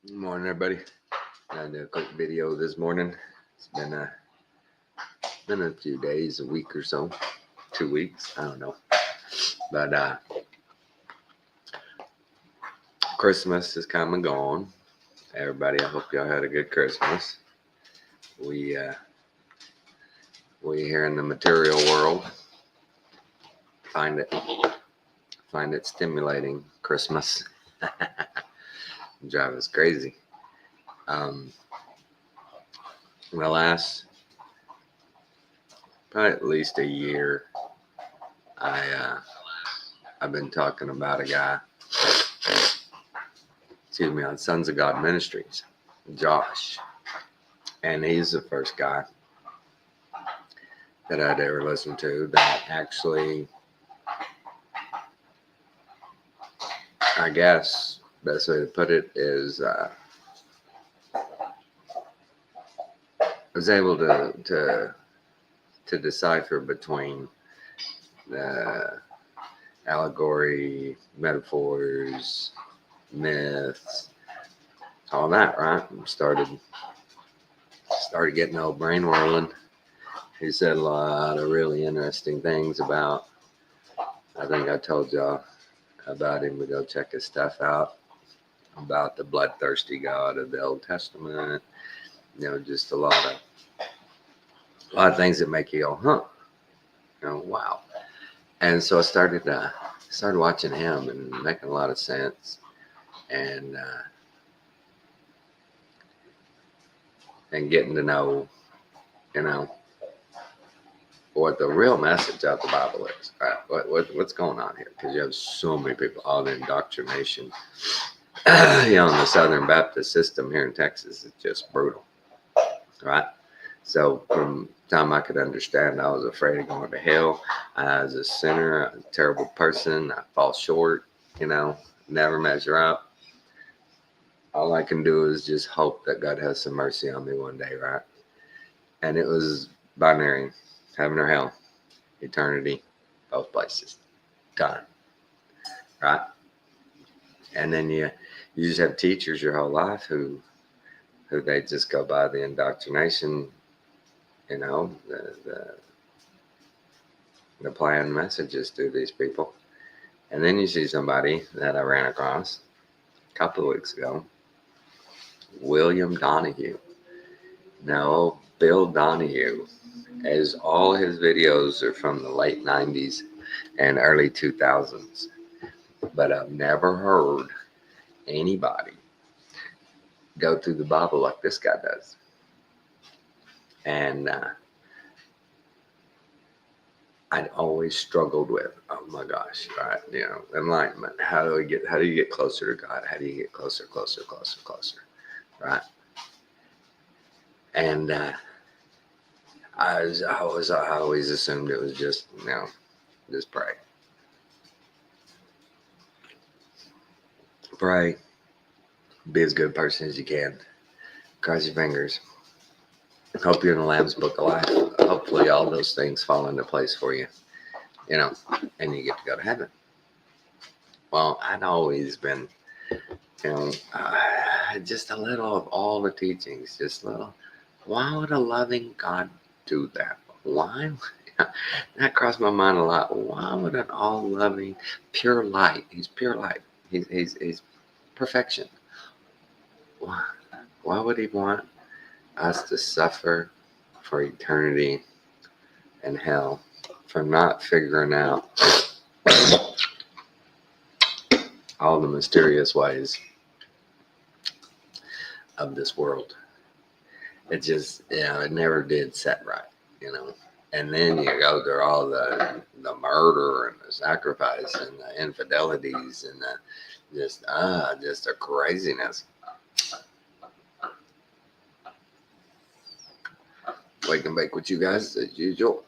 Good morning, everybody. I did a quick video this morning. It's been a few days, a week or so, 2 weeks, I don't know. But Christmas is come and gone. Everybody, I hope y'all had a good Christmas. We here in the material world find it stimulating. Christmas drive us crazy. The last probably at least a year, I've been talking about a guy, on Sons of God Ministries, Josh, and he's the first guy that I'd ever listened to that actually, I guess, best way to put it is, was able to decipher between the allegory, metaphors, myths, all that, right? Started getting the old brain whirling. He said a lot of really interesting things about, I think I told y'all about him to go check his stuff out, about the bloodthirsty God of the Old Testament, just a lot of things that make you go, wow. And so I started watching him and making a lot of sense, and getting to know, what the real message of the Bible is. Right? What's going on here? Because you have so many people, all the indoctrination, in the Southern Baptist system here in Texas is just brutal, right? So from the time I could understand, I was afraid of going to hell. I was a sinner, a terrible person. I fall short, never measure up. All I can do is just hope that God has some mercy on me one day, right? And it was binary, heaven or hell, eternity, both places, done, right? And then you just have teachers your whole life who they just go by the indoctrination, the planned messages to these people. And then you see somebody that I ran across a couple of weeks ago, William Donahue. Now, Bill Donahue, as all his videos are from the late 90s and early 2000s. But I've never heard anybody go through the Bible like this guy does. And I'd always struggled with, oh my gosh, right? Enlightenment. How do you get closer to God? How do you get closer, right? And I always assumed it was just, just pray. Pray. Be as good a person as you can. Cross your fingers. Hope you're in the Lamb's Book of Life. Hopefully all those things fall into place for you, and you get to go to heaven. Well, I'd always been, just a little of all the teachings, just a little. Why would a loving God do that? Why? That crossed my mind a lot. Why would an all-loving, pure light? He's pure light. He's perfection. Why would he want us to suffer for eternity in hell for not figuring out all the mysterious ways of this world? It just, it never did set right, And then you go through all the murder and the sacrifice and the infidelities and just the craziness. Wake and bake with you guys as usual,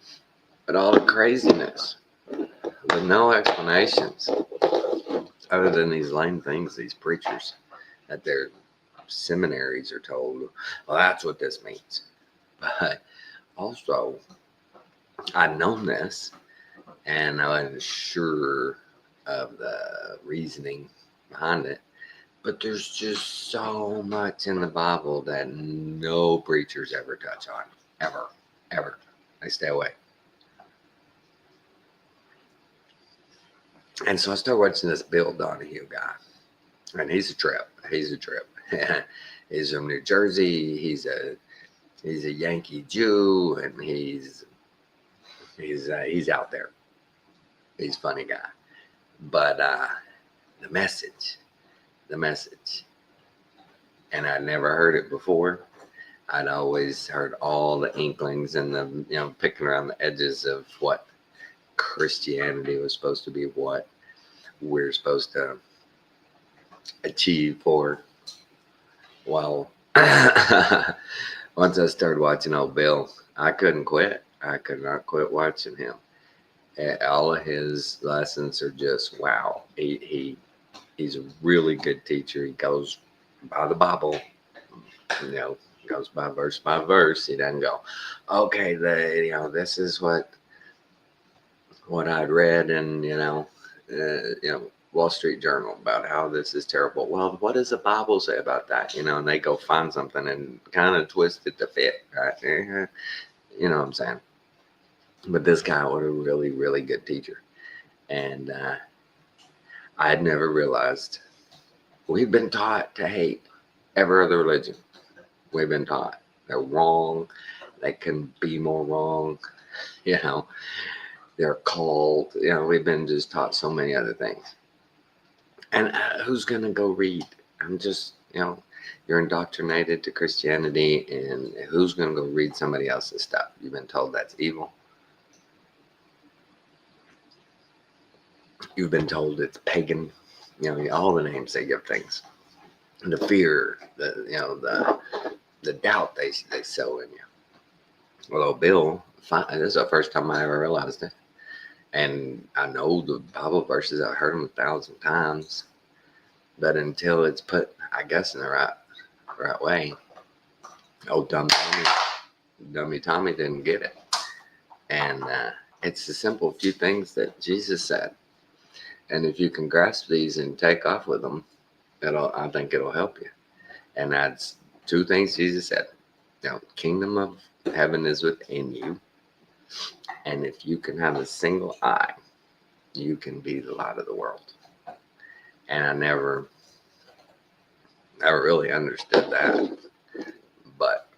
but all the craziness with no explanations other than these lame things these preachers at their seminaries are told. Well, that's what this means. But also, I'd known this, and I wasn't sure of the reasoning behind it, But there's just so much in the Bible that no preachers ever touch on. Ever. Ever. They stay away. And so I started watching this Bill Donahue guy. And he's a trip. He's a trip. He's from New Jersey. He's a Yankee Jew, and he's out there. He's a funny guy. But the message, the message. And I'd never heard it before. I'd always heard all the inklings and the picking around the edges of what Christianity was supposed to be, what we're supposed to achieve for. Well, once I started watching old Bill, I couldn't quit. I could not quit watching him. All of his lessons are just wow. He's a really good teacher. He goes by the Bible, you know, goes by verse by verse. He doesn't go, okay, this is what I'd read in Wall Street Journal about how this is terrible. Well, what does the Bible say about that? And they go find something and kind of twist it to fit, right? You know what I'm saying? But this guy was a really, really good teacher. And I had never realized we've been taught to hate every other religion. We've been taught they're wrong. They can be more wrong. They're called. We've been just taught so many other things. And who's going to go read? I'm just, you're indoctrinated to Christianity, and who's going to go read somebody else's stuff? You've been told that's evil. You've been told it's pagan. All the names they give things. The fear, the doubt they sow in you. Well, Bill, this is the first time I ever realized it. And I know the Bible verses, I've heard them 1,000 times. But until it's put, I guess, in the right way, old dummy Tommy didn't get it. And it's the simple few things that Jesus said. And if you can grasp these and take off with them, I think it'll help you. And that's two things Jesus said. Kingdom of heaven is within you. And if you can have a single eye, you can be the light of the world. And I never really understood that. But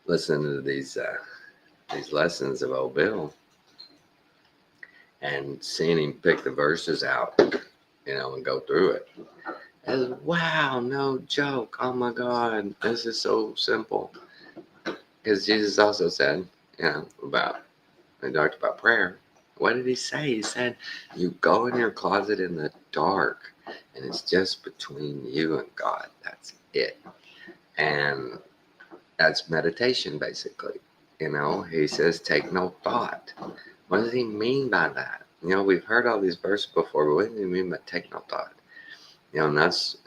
listening to these lessons of old Bill and seeing him pick the verses out, and go through it. And wow, no joke. Oh my God, this is so simple. Because Jesus also said, he talked about prayer. What did he say? He said, you go in your closet in the dark, and it's just between you and God. That's it. And that's meditation, basically. He says, take no thought. What does he mean by that? We've heard all these verses before, but what does he mean by take no thought? And that's,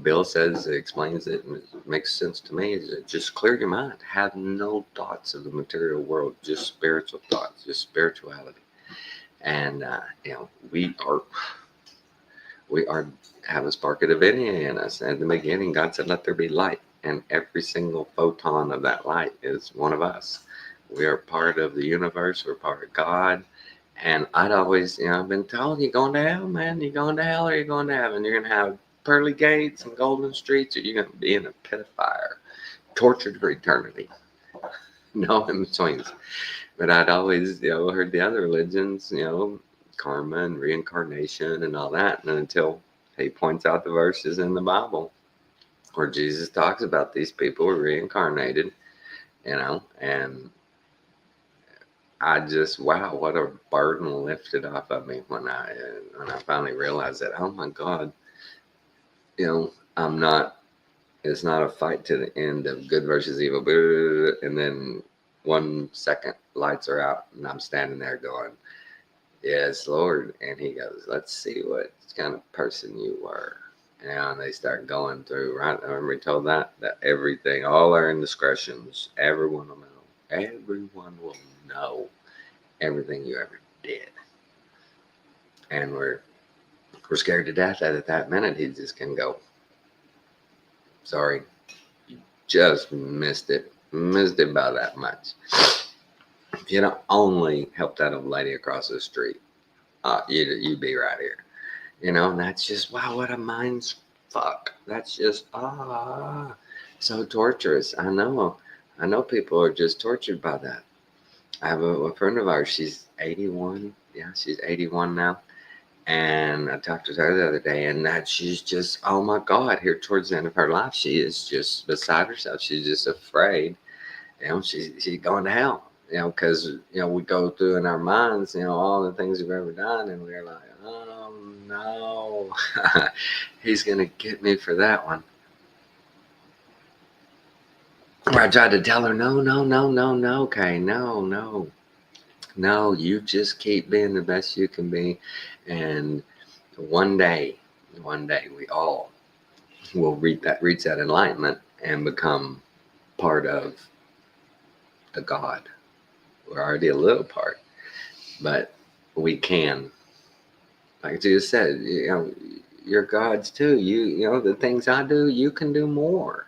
Bill says, it explains it, and it makes sense to me. Just clear your mind. Have no thoughts of the material world, just spiritual thoughts, just spirituality. And, we have a spark of divinity in us. At the beginning, God said, let there be light. And every single photon of that light is one of us. We are part of the universe. We're part of God. And I'd always, I've been told, you're going to hell, man. You're going to hell or you're going to heaven. You're going to have pearly gates and golden streets, or you're going to be in a pit of fire, tortured for eternity. No in-betweens. But I'd always, heard the other religions, karma and reincarnation and all that. And until he points out the verses in the Bible where Jesus talks about these people were reincarnated, and I just, wow, what a burden lifted off of me when I finally realized that, oh my God, it's not a fight to the end of good versus evil, and then 1 second lights are out and I'm standing there going, yes, Lord. And he goes, let's see what kind of person you were. And they start going through, right? I remember he told that everything, all our indiscretions, everyone will know everything you ever did. And we're We're scared to death that at that minute he just can go, sorry, you just missed it. Missed it by that much. If you don't only help that old lady across the street, you'd be right here. And that's just, wow, what a mind fuck. That's just, so torturous. I know people are just tortured by that. I have a friend of ours, she's 81. Yeah, she's 81 now. And I talked to her the other day, and that she's just, oh my God, here towards the end of her life, she is just beside herself. She's just afraid, she's going to hell, because, we go through in our minds, all the things we've ever done, and we're like, oh no, he's going to get me for that one. Where I tried to tell her, no, okay, no, you just keep being the best you can be. And one day we all will reach that enlightenment and become part of the God. We're already a little part, but we can, like Jesus said, you're God's too. The things I do, you can do more.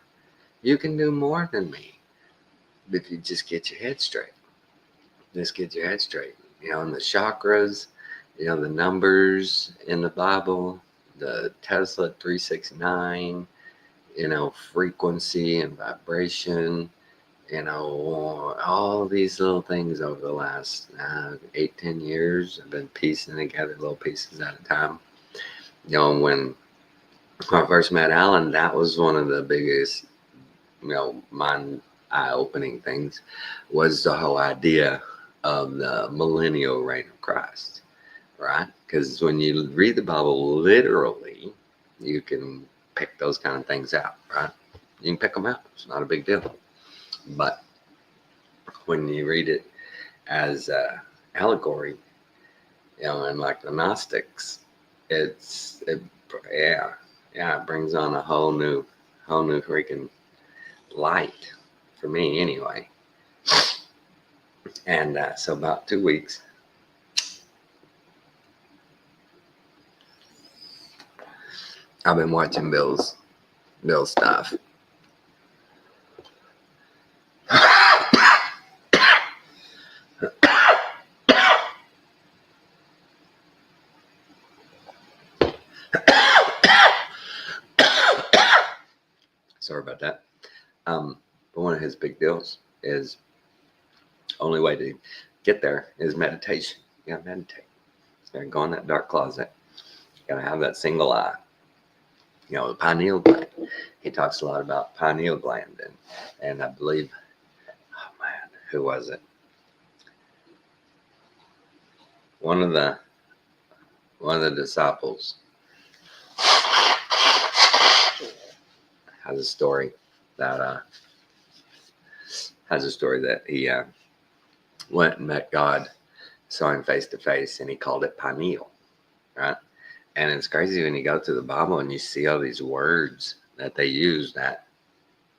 You can do more than me. If you just get your head straight. Just get your head straight. And the chakras, the numbers in the Bible, the Tesla 369, frequency and vibration, all these little things over the last 8-10 years. I've been piecing together little pieces at a time. When I first met Alan, that was one of the biggest, mind eye-opening things, was the whole idea of the millennial reign of Christ, right? Because when you read the Bible literally, you can pick those kind of things out, right? You can pick them out. It's not a big deal. But when you read it as allegory, and like the Gnostics, it brings on a whole new freaking light for me anyway. And so about 2 weeks, I've been watching Bill's stuff. Sorry about that. But one of his big deals is only way to get there is meditation. You gotta meditate. You gotta go in that dark closet. You gotta have that single eye. The pineal gland. He talks a lot about pineal gland, and I believe, oh man, who was it? One of the disciples has a story that he went and met God, saw him face to face, and he called it pineal, right? And it's crazy when you go through the Bible and you see all these words that they use that,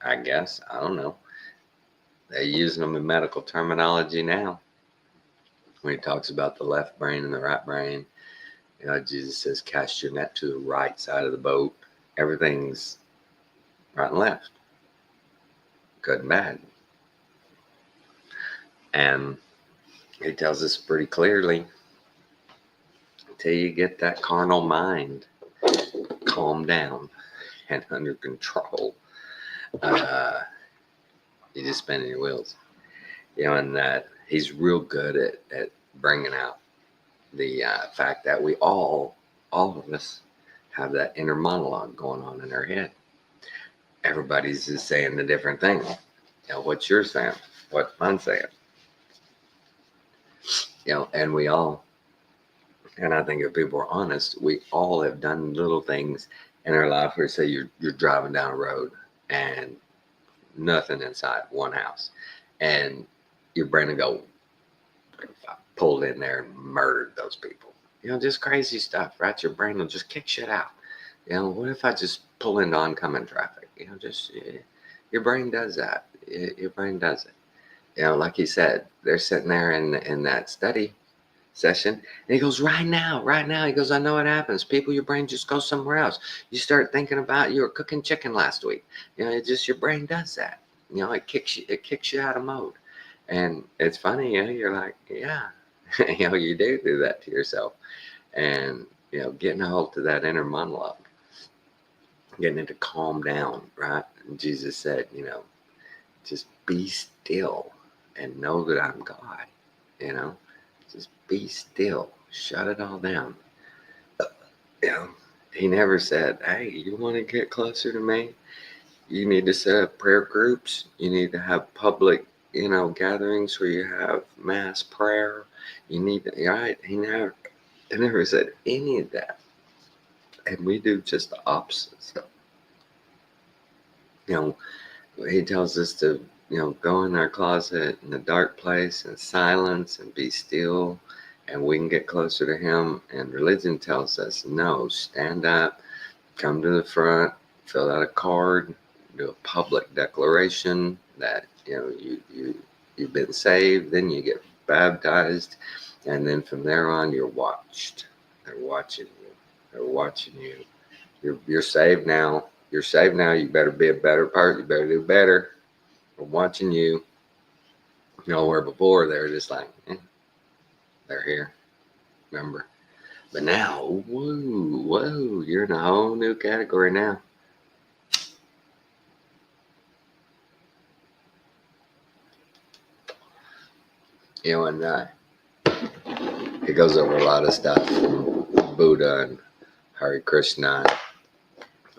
I guess, I don't know, they're using them in medical terminology now. When he talks about the left brain and the right brain, Jesus says, cast your net to the right side of the boat. Everything's right and left, good and bad. And he tells us pretty clearly, until you get that carnal mind calmed down and under control, you just spinning your wheels. And that he's real good at bringing out the fact that we all of us have that inner monologue going on in our head. Everybody's just saying a different thing. What you're saying, what I'm saying. And we all, and I think if people are honest, we all have done little things in our life where, say, you're driving down a road and nothing inside, one house, and your brain will go, I pulled in there and murdered those people. Just crazy stuff, right? Your brain will just kick shit out. What if I just pull into oncoming traffic? Your brain does that. Your brain does it. Like you said, they're sitting there in that study session. And he goes, right now, right now. He goes, I know what happens. People, your brain just goes somewhere else. You start thinking about you were cooking chicken last week. It just your brain does that. It kicks you out of mode. And it's funny, you're like, yeah, you do that to yourself. And getting a hold to that inner monologue, getting it to calm down, right? And Jesus said, just be still and know that I'm God. Just be still, shut it all down. He never said, hey, you want to get closer to me? You need to set up prayer groups. You need to have public, gatherings where you have mass prayer. You need to, right? He never said any of that. And we do just the opposite stuff. He tells us to, go in our closet in a dark place and silence and be still, and we can get closer to him. And religion tells us, no, stand up, come to the front, fill out a card, do a public declaration that, you've been saved, then you get baptized, and then from there on, you're watched. They're watching you. They're watching you. You're saved now. You're saved now. You better be a better person. You better do better. We're watching you. Where before they were just like, they're here. Remember? But now, whoa, you're in a whole new category now. And it goes over a lot of stuff from Buddha and Hare Krishna,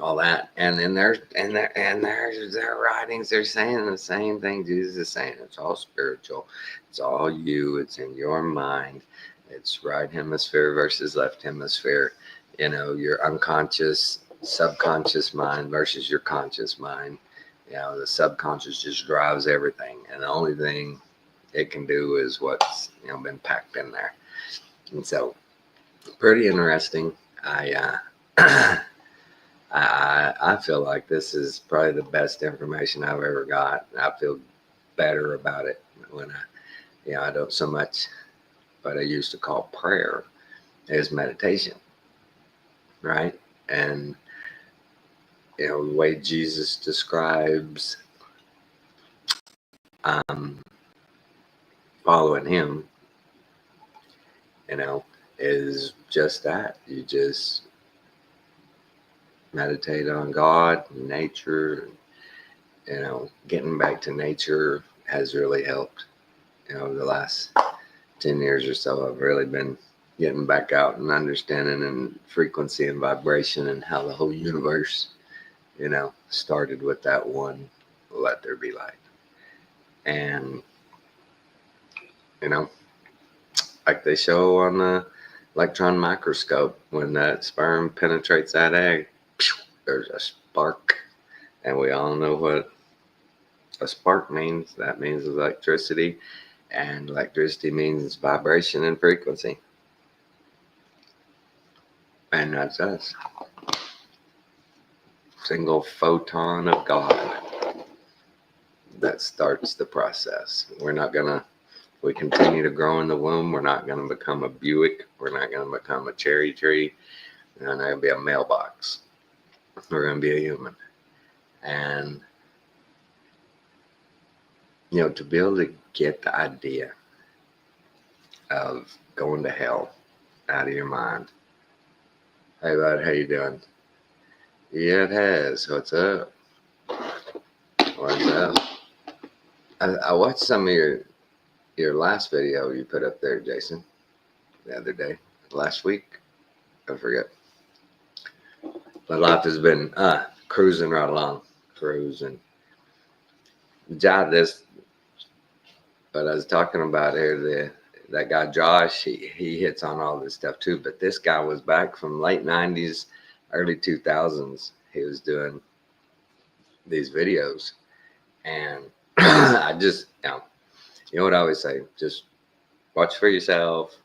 all that, and then there's their writings. They're saying the same thing Jesus is saying. It's all spiritual. It's all you. It's in your mind. It's right hemisphere versus left hemisphere. Your unconscious, subconscious mind versus your conscious mind. The subconscious just drives everything, and the only thing it can do is what's been packed in there. And so, pretty interesting. I feel like this is probably the best information I've ever got. I feel better about it when I don't so much what I used to call prayer is meditation, right? And the way Jesus describes following him, is just that. You just meditate on God, nature. Getting back to nature has really helped. The last 10 years or so, I've really been getting back out and understanding and frequency and vibration and how the whole universe, started with that one, let there be light. And, like they show on the electron microscope, when that sperm penetrates that egg, there's a spark. And we all know what a spark means. That means electricity. And electricity means vibration and frequency. And that's us. Single photon of God. That starts the process. We continue to grow in the womb. We're not going to become a Buick. We're not going to become a cherry tree. We're not going to be a mailbox. We're going to be a human. And, to be able to get the idea of going to hell out of your mind. Hey, bud, how you doing? Yeah, it has. What's up? What's up? I watched some of your last video you put up there, Jason, the other day. Last week? I forget. But life has been cruising right along. Cruising. This, but I was talking about here, that guy Josh, he hits on all this stuff too. But this guy was back from late 90s, early 2000s. He was doing these videos. And I just, you know what I always say? Just watch for yourself.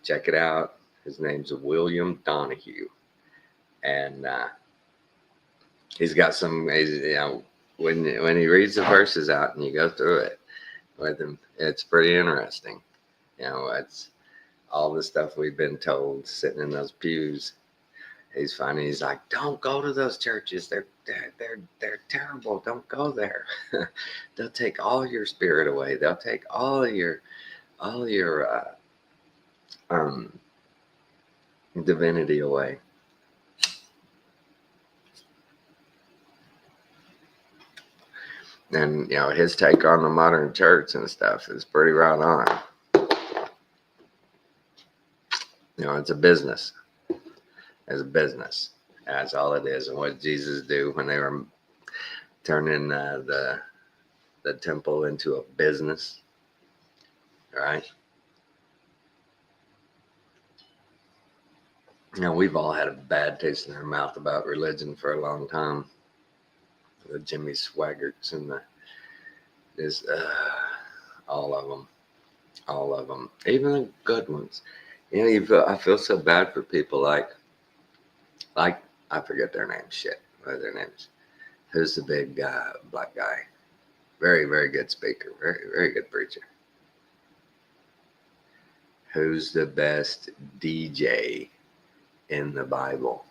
Check it out. His name's William Donahue. And he's got some, when he reads the verses out and you go through it with him, it's pretty interesting. It's all the stuff we've been told sitting in those pews. He's funny. He's like, don't go to those churches. They're terrible. Don't go there. They'll take all your spirit away. They'll take all your um, divinity away. And his take on the modern church and stuff is pretty right on. It's a business. It's a business. That's all it is. And what did Jesus do when they were turning the temple into a business? Right? We've all had a bad taste in our mouth about religion for a long time. The Jimmy Swaggarts and all of them, even the good ones. I feel so bad for people like I forget their names. Shit, what are their names? Who's the big black guy? Very, very good speaker. Very, very good preacher. Who's the best DJ in the Bible?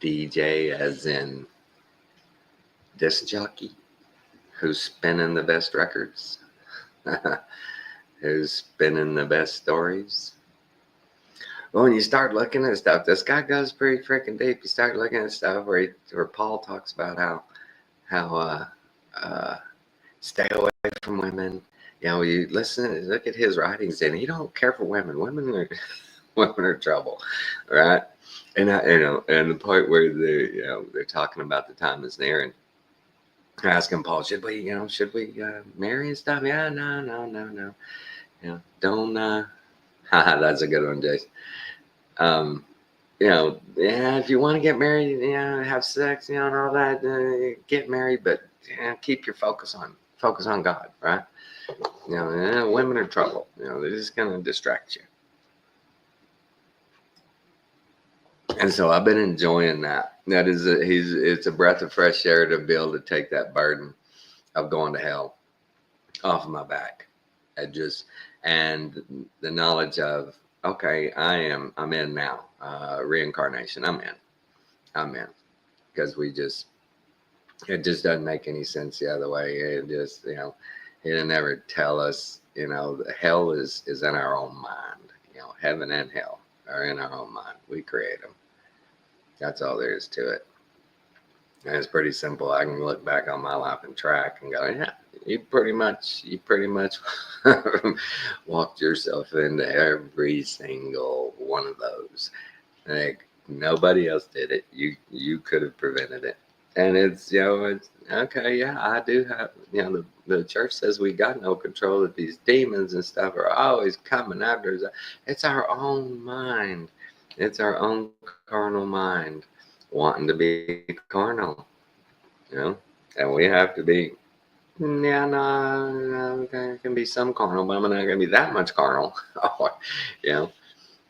DJ as in disc jockey. Who's spinning the best records? Who's spinning the best stories? Well, when you start looking at stuff, this guy goes pretty freaking deep. You start looking at stuff where Paul talks about how stay away from women. You look at his writings, and he don't care for women. Women are trouble, right? And and the part where they're talking about the time is near, and asking Paul, should we marry and stuff? Yeah, no. Don't. That's a good one, Jason. If you want to get married, have sex, and all that, get married, but keep your focus on God, right? Women are trouble. They're just gonna distract you. And so I've been enjoying that. It's a breath of fresh air to be able to take that burden of going to hell off of my back. And the knowledge of, okay, I'm in now. Reincarnation, I'm in. Because it just doesn't make any sense the other way. It just, he didn't ever tell us, hell is in our own mind. Heaven and hell are in our own mind. We create them. That's all there is to it. And it's pretty simple. I can look back on my life and track and go, yeah, you pretty much walked yourself into every single one of those. Like, nobody else did it. You could have prevented it. And it's okay. Yeah, I do have. The church says we got no control, that these demons and stuff are always coming after us. It's our own mind. It's our own carnal mind wanting to be carnal, and we have to be. Yeah, no, there can be some carnal, but I'm not going to be that much carnal.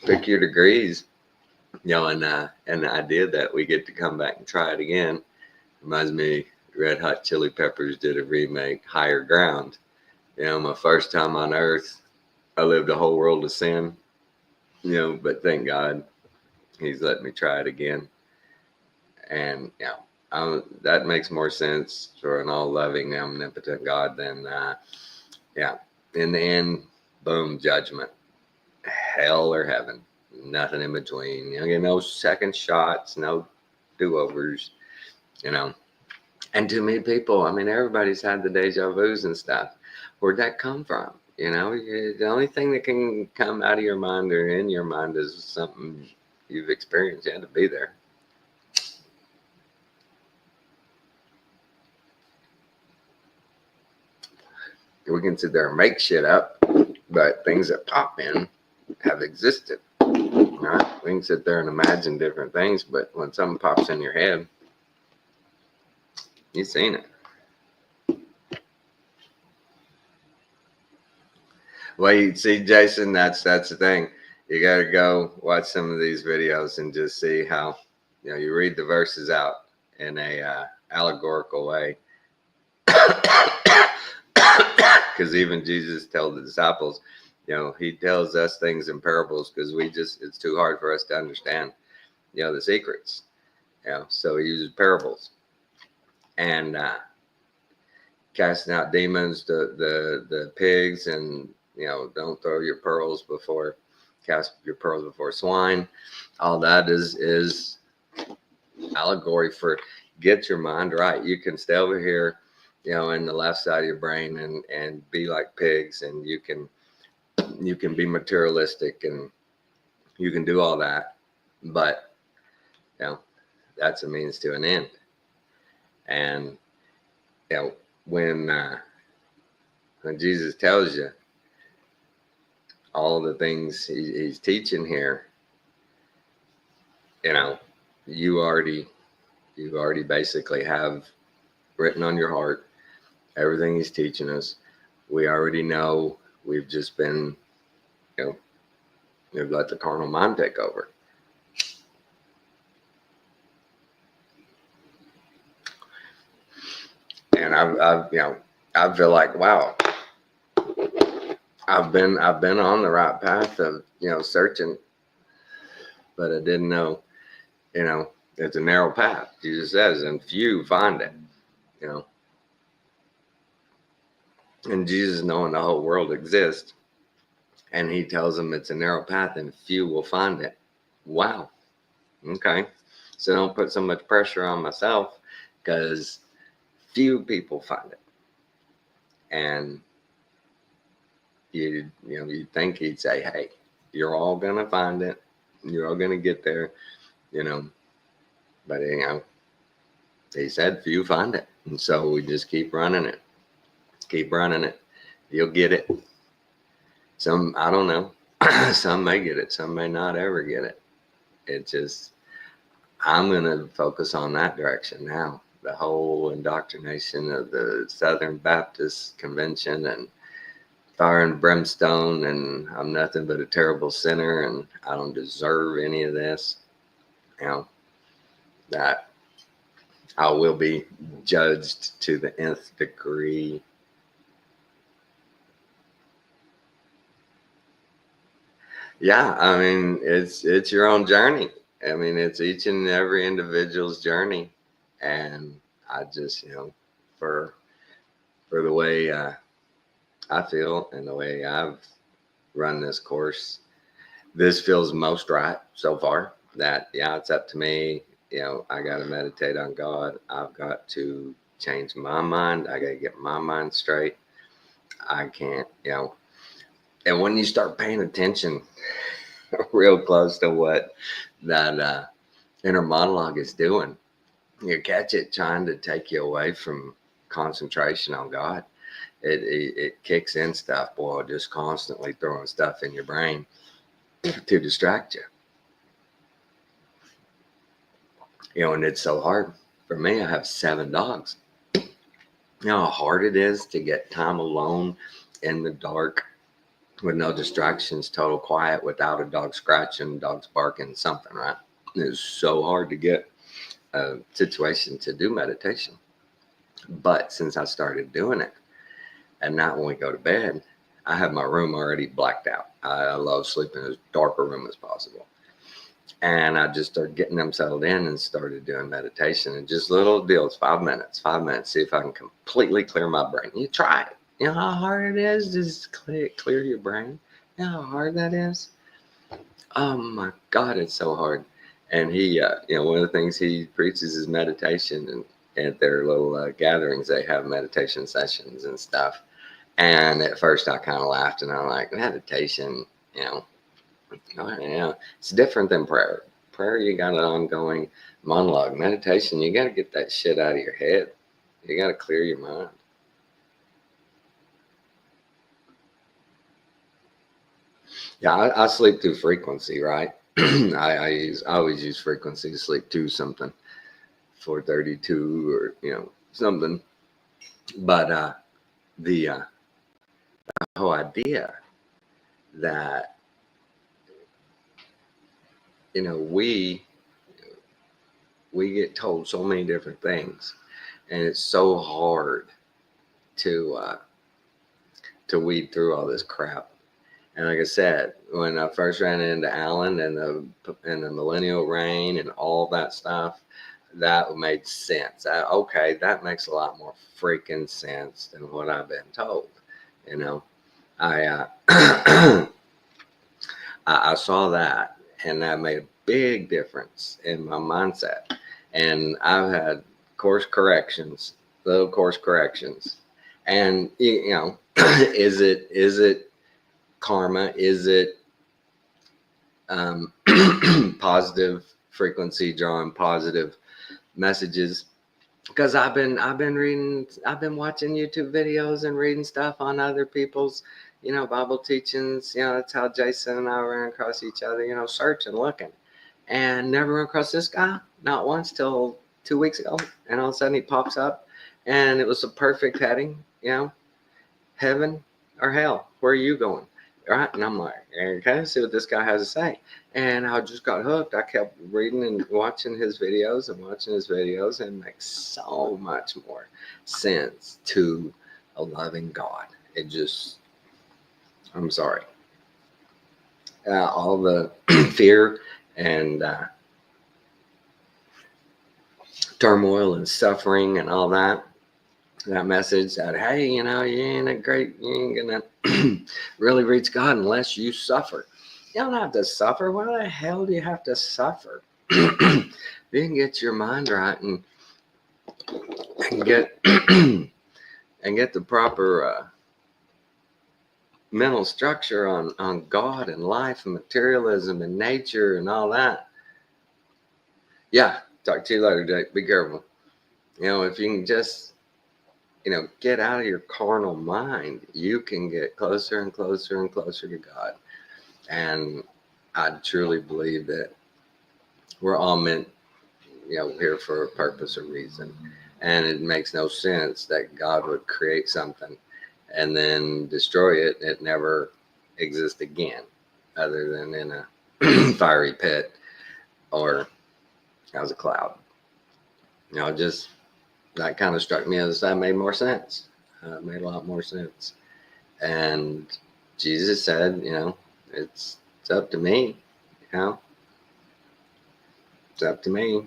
Pick your degrees, and the idea that we get to come back and try it again reminds me. Red Hot Chili Peppers did a remake, Higher Ground. My first time on earth, I lived a whole world of sin, but thank God He's let me try it again. And, that makes more sense for an all-loving, omnipotent God than, in the end, boom, judgment, hell or heaven, nothing in between. No second shots, no do-overs, And too many people, everybody's had the deja vus and stuff. Where'd that come from? The only thing that can come out of your mind or in your mind is something you've experienced. You had to be there. We can sit there and make shit up, but things that pop in have existed. Right? We can sit there and imagine different things, but when something pops in your head, you've seen it. Well, you see, Jason, that's the thing. You got to go watch some of these videos and just see how, you read the verses out in a allegorical way. Because even Jesus told the disciples, He tells us things in parables because it's too hard for us to understand, the secrets. So he uses parables and casting out demons, the pigs, and don't throw your pearls before cast your pearls before swine. All that is allegory for get your mind right. You can stay over here, in the left side of your brain and be like pigs, and you can be materialistic and you can do all that, but that's a means to an end. And when Jesus tells you all the things he's teaching here, you already basically have written on your heart everything he's teaching us. We already know. We've just been, we've let the carnal mind take over. And I feel like, wow, I've been on the right path of, searching, but I didn't know, it's a narrow path. Jesus says, and few find it, and Jesus, knowing the whole world exists, and he tells them it's a narrow path and few will find it. Wow. Okay. So don't put so much pressure on myself because few people find it. And you'd think he'd say, hey, you're all going to find it. You're all going to get there, but he said few find it. And so we just keep running it. You'll get it. Some, I don't know. Some may get it. Some may not ever get it. It just, I'm going to focus on that direction now. The whole indoctrination of the Southern Baptist Convention and fire and brimstone, and I'm nothing but a terrible sinner and I don't deserve any of this. That I will be judged to the nth degree. Yeah, I mean, it's your own journey. I mean, it's each and every individual's journey. And I just, for the way I feel and the way I've run this course, this feels most right so far. That, it's up to me. I got to meditate on God. I've got to change my mind. I got to get my mind straight. I can't, and when you start paying attention real close to what that inner monologue is doing, you catch it trying to take you away from concentration on God. It kicks in stuff, boy, just constantly throwing stuff in your brain to distract you. And it's so hard for me. I have 7 dogs. You know how hard it is to get time alone in the dark with no distractions, total quiet, without a dog scratching, dogs barking, something, right? It's so hard to get a situation to do meditation. But since I started doing it, and not when we go to bed, I have my room already blacked out. I love sleeping in as dark a room as possible. And I just started getting them settled in and started doing meditation and just little deals, 5 minutes, see if I can completely clear my brain. You try it. You know how hard it is to just clear your brain? You know how hard that is? Oh my God, it's so hard. And he, one of the things he preaches is meditation. And at their little gatherings, they have meditation sessions and stuff. And at first I kind of laughed and I'm like, meditation, it's different than prayer. Prayer, you got an ongoing monologue. Meditation, you got to get that shit out of your head. You got to clear your mind. Yeah, I sleep through frequency, right? I always use frequency to sleep to something, 432 or something. But the whole idea that we get told so many different things, and it's so hard to weed through all this crap. And like I said, when I first ran into Alan and the millennial reign and all that stuff, that made sense. Okay, that makes a lot more freaking sense than what I've been told. You know, I I saw that, and that made a big difference in my mindset. And I've had course corrections, little course corrections, and you know, is it karma? Is it um, positive frequency drawing positive messages? Because I've been watching YouTube videos and reading stuff on other people's, Bible teachings. That's how Jason and I ran across each other, searching, looking, and never run across this guy, not once till 2 weeks ago. And all of a sudden he pops up, and it was a perfect heading, heaven or hell, where are you going? Right? And I'm like, okay, see what this guy has to say. And I just got hooked. I kept reading and watching his videos and it makes so much more sense to a loving God. It just, I'm sorry. All the fear and turmoil and suffering and all that message that, hey, you ain't gonna really reach God unless you suffer. You don't have to suffer. Why the hell do you have to suffer? You can get your mind right and get and get the proper mental structure on God and life and materialism and nature and all that. Yeah, talk to you later, Jake. Be careful. If you can just get out of your carnal mind, you can get closer and closer and closer to God. And I truly believe that we're all meant, here for a purpose or reason. And it makes no sense that God would create something and then destroy it. It never exists again, other than in a fiery pit or as a cloud. Just that kind of struck me as that made more sense. It made a lot more sense. And Jesus said, it's up to me. It's up to me.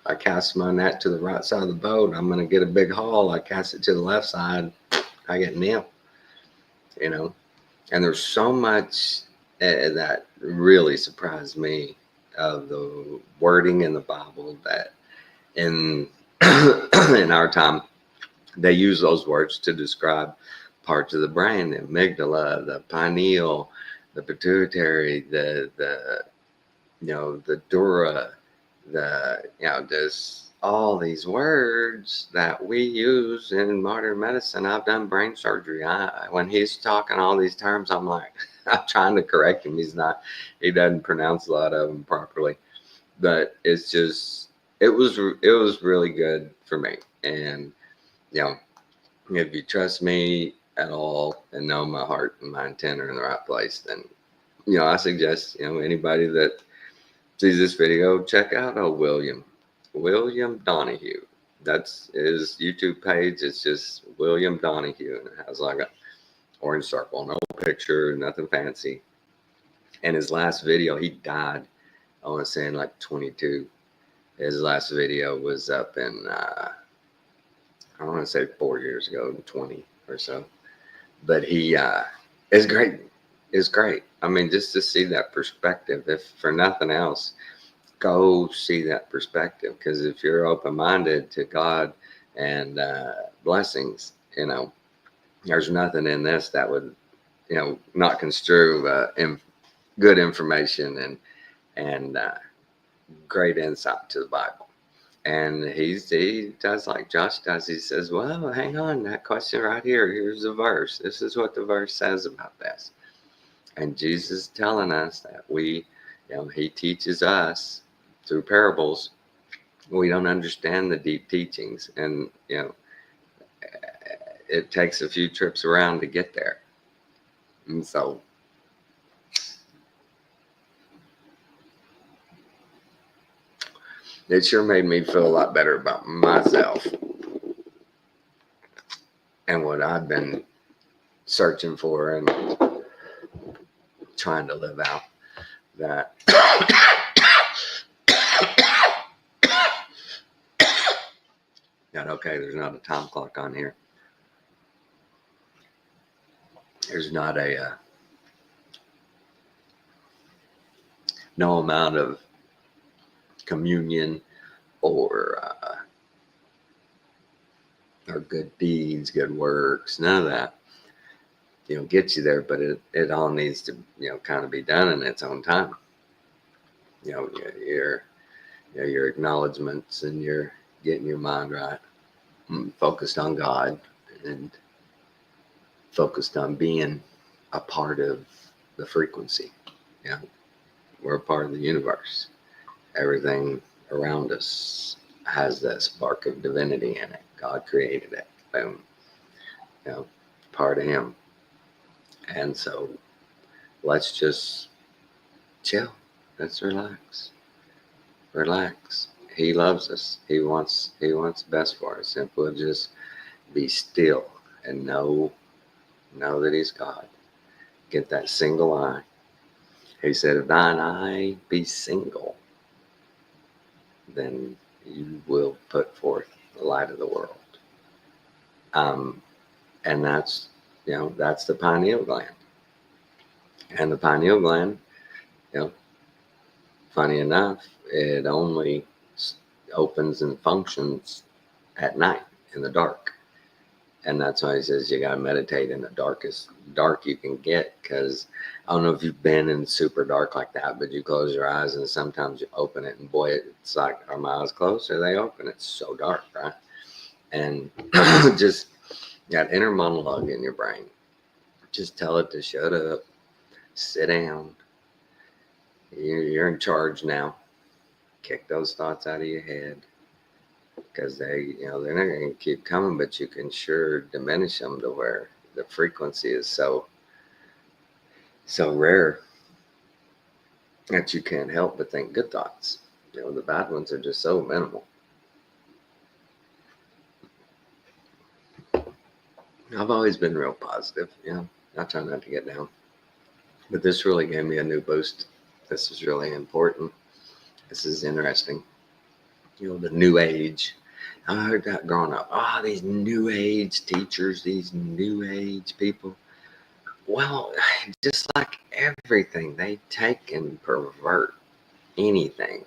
I cast my net to the right side of the boat, I'm going to get a big haul. I cast it to the left side, I get nil. And there's so much that really surprised me of the wording in the Bible that in in our time they use those words to describe parts of the brain: the amygdala, the pineal, the pituitary, the dura, there's all these words that we use in modern medicine. I've done brain surgery. When he's talking all these terms, I'm like, I'm trying to correct him. He doesn't pronounce a lot of them properly, but it's just, it was really good for me. And, if you trust me at all and know my heart and my intent are in the right place, then, I suggest, anybody that sees this video, check out William Donahue. That's his YouTube page. It's just William Donahue, and it has like a orange circle, no picture, nothing fancy. And his last video, he died, I want to say in like 22. His last video was up in I want to say 4 years ago, 20 or so. But he is great. It's great. I mean, just to see that perspective, if for nothing else, go see that perspective. Because if you're open-minded to God and blessings, there's nothing in this that would, not construe good information and great insight to the Bible. And he does like Josh does. He says, well, hang on, that question right here. Here's the verse. This is what the verse says about this. And Jesus is telling us that he teaches us through parables. We don't understand the deep teachings. And, it takes a few trips around to get there. And so it sure made me feel a lot better about myself and what I've been searching for and trying to live out that that okay, there's not a time clock on here. There's not a no amount of communion or good deeds, good works, none of that, get you there. But it all needs to, kind of be done in its own time. Your acknowledgments, and you're getting your mind right, focused on God, and focused on being a part of the frequency. We're a part of the universe. Everything around us has that spark of divinity in it. God created it. Boom. Part of Him. And so let's just chill. Let's relax. Relax. He loves us. He wants the best for us. And we'll just be still and know that He's God. Get that single eye. He said, if thine eye be single, then you will put forth the light of the world. And that's the pineal gland. And the pineal gland, funny enough, it only opens and functions at night in the dark. And that's why he says you got to meditate in the darkest dark you can get. Because I don't know if you've been in super dark like that, but you close your eyes and sometimes you open it and boy, it's like, are my eyes closed or they open? It's so dark, right? And just that inner monologue in your brain, just tell it to shut up, sit down. You're in charge now. Kick those thoughts out of your head. Because they're not going to keep coming, but you can sure diminish them to where the frequency is so rare that you can't help but think good thoughts. The bad ones are just so minimal. I've always been real positive. I try not to get down, but this really gave me a new boost. This is really important. This is interesting. The new age. I heard that growing up. These new age teachers, these new age people. Well, just like everything, they take and pervert anything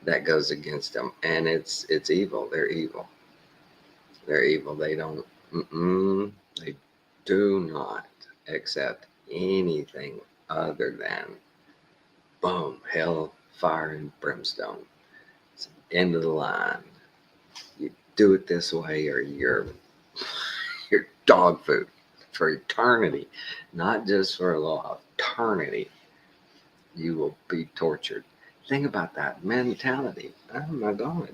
that goes against them. And it's evil. They're evil. They're evil. They don't, they do not accept anything other than, boom, hell, fire, and brimstone. It's the end of the line. You do it this way or you're dog food for eternity, not just for a little eternity. You will be tortured. Think about that mentality. Oh my God.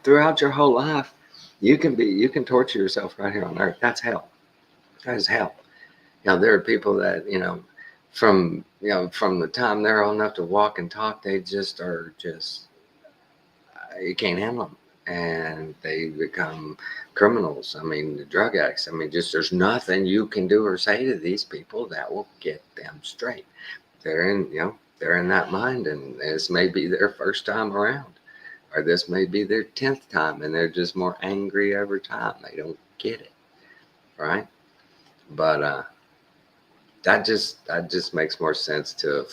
Throughout your whole life, you can torture yourself right here on earth. That's hell. That is hell. There are people that, from the time they're old enough to walk and talk, they just are you can't handle them. And they become criminals. The drug addicts. There's nothing you can do or say to these people that will get them straight. They're in that mind, and this may be their first time around, or this may be their 10th time, and they're just more angry every time. They don't get it, right? But that just makes more sense to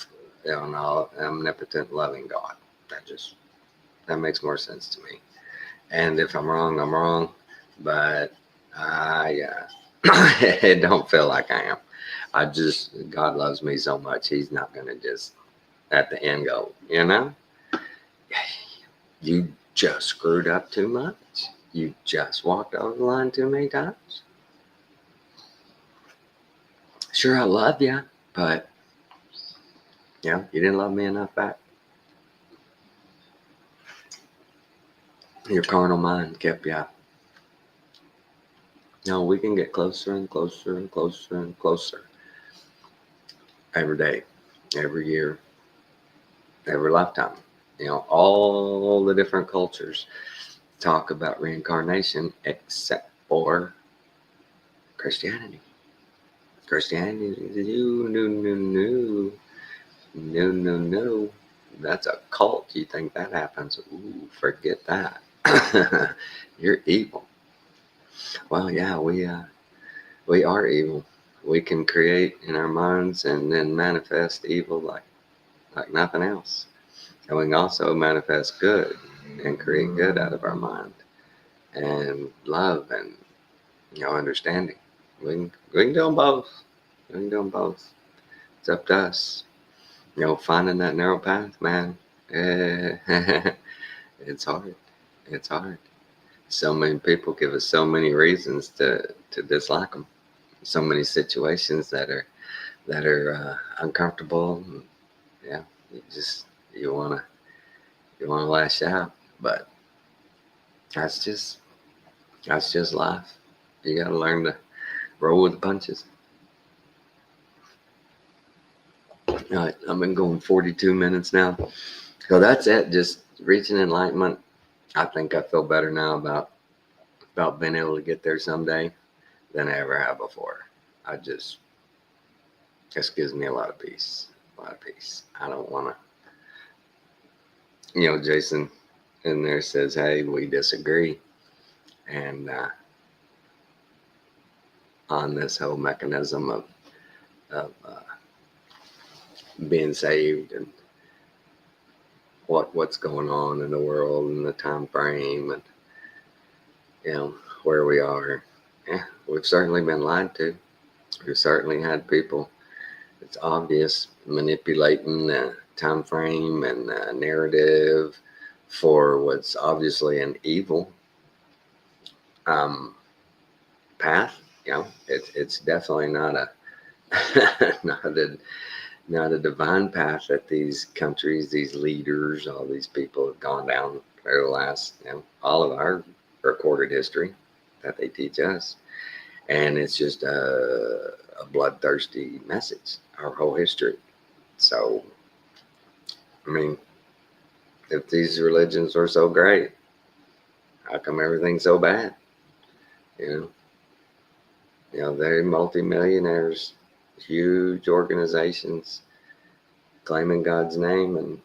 an omnipotent, loving God. That makes more sense to me. And if I'm wrong, I'm wrong. But it don't feel like I am. God loves me so much. He's not going to just at the end go, you just screwed up too much. You just walked over the line too many times. Sure, I love you, but you didn't love me enough back. Your carnal mind kept you out. We can get closer and closer and closer and closer every day, every year, every lifetime. All the different cultures talk about reincarnation except for Christianity. Christianity is no. No, no, no. That's a cult. You think that happens? Ooh, forget that. You're evil. Well, yeah, we are evil. We can create in our minds and then manifest evil like nothing else. And we can also manifest good and create good out of our mind and love and understanding. We can do them both. We can do them both. It's up to us. Finding that narrow path, man. Eh, it's hard. It's hard. So many people give us so many reasons to dislike them. So many situations that are uncomfortable. Yeah, you just you wanna lash out, but that's just that's just life. You gotta learn to roll with the punches. All right, I've been going 42 minutes now, so that's it. Just reaching enlightenment. I think I feel better now about being able to get there someday than I ever have before. I just gives me a lot of peace. A lot of peace. I don't want to, Jason in there says, hey, we disagree. And on this whole mechanism of being saved and what's going on in the world and the time frame and, where we are. Yeah, we've certainly been lied to. We've certainly had people, it's obvious, manipulating the time frame and the narrative for what's obviously an evil um, path. It's definitely not a not a not a divine path that these countries, these leaders, all these people have gone down for the last, all of our recorded history that they teach us. And it's just a bloodthirsty message, our whole history. So, I mean, if these religions are so great, how come everything's so bad? You they're multimillionaires, huge organizations claiming God's name, and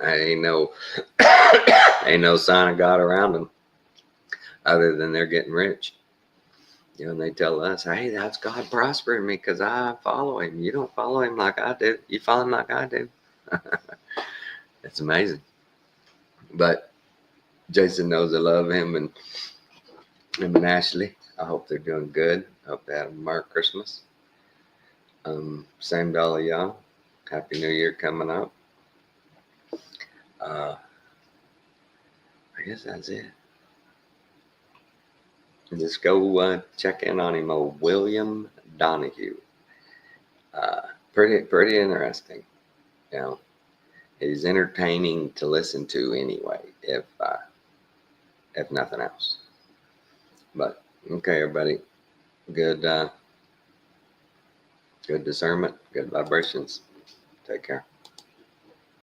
ain't no ain't no sign of God around them other than they're getting rich. And they tell us, hey, that's God prospering me because I follow him. You don't follow him like I do. You follow him like I do. It's amazing. But Jason knows I love him and Ashley. I hope they're doing good. I hope they had a Merry Christmas. Same to all of y'all. Happy New Year coming up. I guess that's it. Just go check in on him, old William Donahue. Pretty interesting. He's entertaining to listen to anyway, if nothing else. But okay, everybody, good good discernment, good vibrations. Take care.